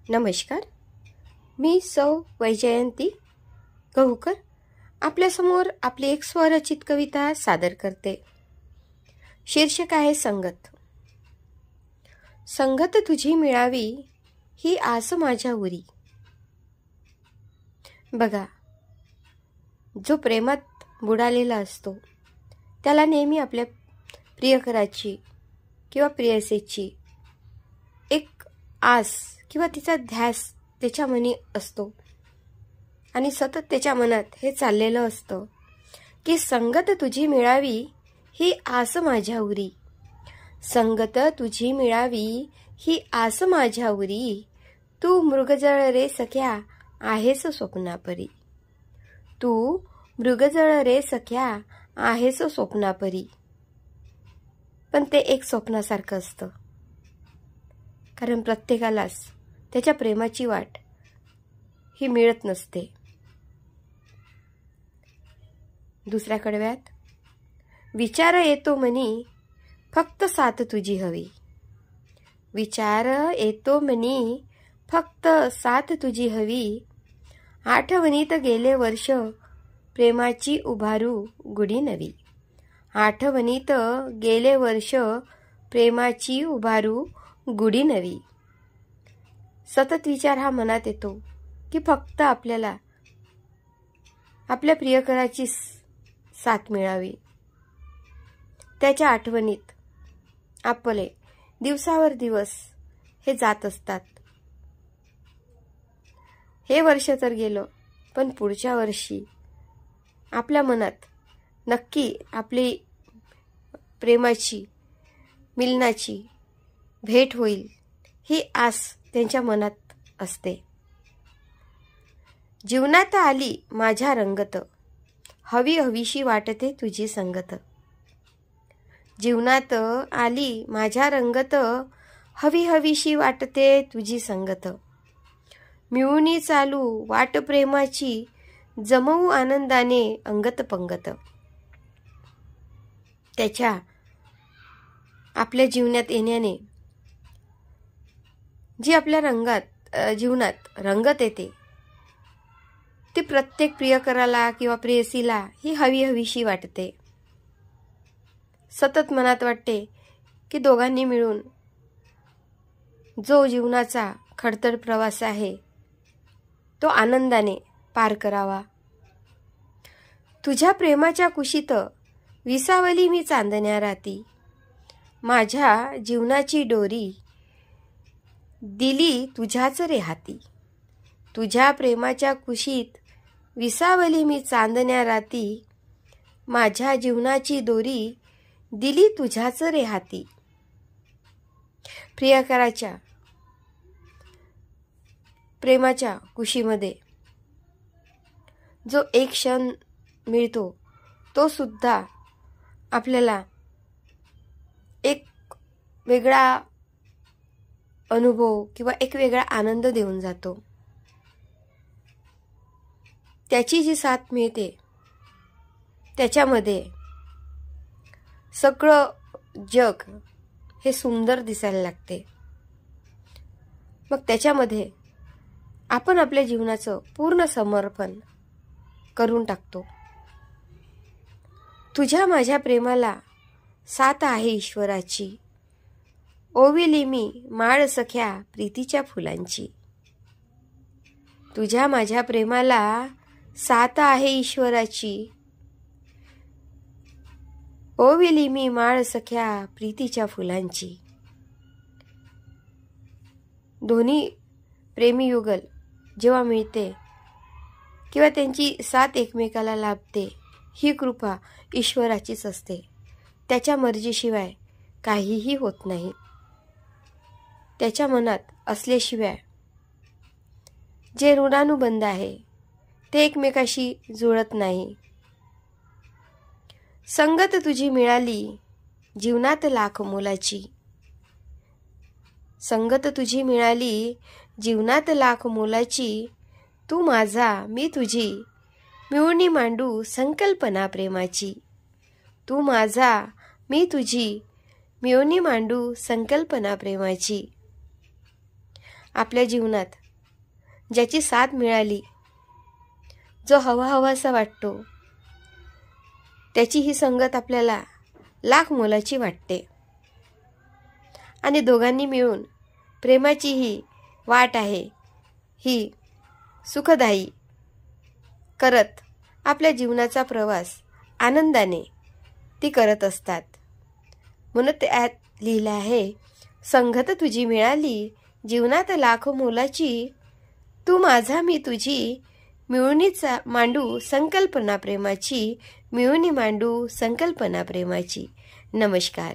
नमस्कार. मी सौ वैजयंती गहुकर आपल्यासमोर आपली एक स्वरचित कविता सादर करते. शीर्षक आहे संगत. संगत तुझी मिळावी ही आस माझ्या उरी. बघा, जो प्रेमात बुडालेला असतो त्याला नेहमी आपल्या प्रियकराची किंवा प्रेयसीची एक आस किंवा तिचा ध्यास त्याच्या मनी असतो आणि सतत त्याच्या मनात हे चाललेलं असतं की संगत तुझी मिळावी ही आस माझ्या उरी. संगत तुझी मिळावी ही आस माझ्या उरी. तू मृगजळ रे सख्या आहेस स्वप्नापरी. तू मृगजळ रे सख्या आहेस स्वप्नापरी. पण ते एक स्वप्नासारखं असतं, कारण प्रत्येकालाच त्याच्या प्रेमाची वाट ही मिळत नसते. दुसऱ्या कडव्यात, विचार येतो मनी फक्त साथ तुझी हवी. विचार येतो मनी फक्त साथ तुझी हवी. आठवणीत गेले वर्ष प्रेमाची उभारू गुढी नवी. आठवणीत गेले वर्ष प्रेमाची उभारू गुढी नवी. सतत विचार हा मनात येतो की फक्त आपल्याला आपल्या प्रियकराची साथ मिळावी. त्याच्या आठवणीत आपले दिवसावर दिवस हे जात असतात. हे वर्ष तर गेलं, पण पुढच्या वर्षी आपल्या मनात नक्की आपली प्रेमाची मिलनाची भेट होईल ही आस त्यांच्या मनात असते. जीवनात आली माझ्या रंगत हवी हवीशी वाटते तुझी संगत. जीवनात आली माझ्या रंगत हवी हवीशी वाटते तुझी संगत. मिळूनी चालू वाट प्रेमाची जमवू आनंदाने अंगत पंगत. त्याच्या आपल्या जीवनात येण्याने जी आपल्या जीवनात रंगत येते ती प्रत्येक प्रियकराला किंवा प्रेयसीला ही हवी हवीशी वाटते. सतत मनात वाटते की दोघांनी मिळून जो जीवनाचा खडतर प्रवास आहे तो आनंदाने पार करावा. तुझ्या प्रेमाच्या कुशीत विसावली मी चांदण्या राती. माझ्या जीवनाची डोरी दिली तुझ्याच रे हाती. तुझ्या प्रेमाच्या कुशीत विसावली मी चांदण्या राती. माझ्या जीवनाची दोरी दिली तुझ्याच रे हाती. प्रियकराच्या प्रेमाच्या कुशीमध्ये जो एक क्षण मिळतो तो सुद्धा आपल्याला एक वेगळा अनुभव किंवा एक वेगळा आनंद देऊन जातो. त्याची जी साथ मिळते त्याच्यामध्ये सगळं जग हे सुंदर दिसायला लागते. मग त्याच्यामध्ये आपण आपल्या जीवनाचं पूर्ण समर्पण करून टाकतो. तुझ्या माझ्या प्रेमाला साथ आहे ईश्वराची. ओविली मी माळ सख्या प्रीतीच्या फुलांची. तुझ्या माझ्या प्रेमाला साथ आहे ईश्वराची. ओविली मी माळ सख्या प्रीतीच्या फुलांची. दोन्ही प्रेमी युगल जेव्हा मिळते किंवा त्यांची साथ एकमेकाला लाभते ही कृपा ईश्वराचीच असते. त्याच्या मर्जीशिवाय काहीही होत नाही. त्याच्या मनात असल्याशिवाय जे ऋणानुबंध आहे ते एकमेकाशी जुळत नाही. संगत तुझी मिळाली जीवनात लाख मोलाची. संगत तुझी मिळाली जीवनात लाख मोलाची. तू माझा मी तुझी मिळूनी मांडू संकल्पना प्रेमाची. तू माझा मी तुझी मिळूनी मांडू संकल्पना प्रेमाची. आपल्या जीवनात, ज्याची साथ मिळाली, जो हवाहवासा वाटतो, त्याची ही संगत आपल्याला लाख मोलाची वाटते. आणि दोघांनी मिळून प्रेमाची ही वाट आहे, ही सुखदायी करत आपल्या जीवनाचा प्रवास आनंदाने ती करत असतात. म्हणून त्यात लिहिलं आहे, संगत तुझी मिळाली जीवनात लाख मोलाची, तू माझा मी तुझी, मिळूनीच मांडू संकल्पना प्रेमाची, मिळूनी मांडू संकल्पना प्रेमाची. नमस्कार.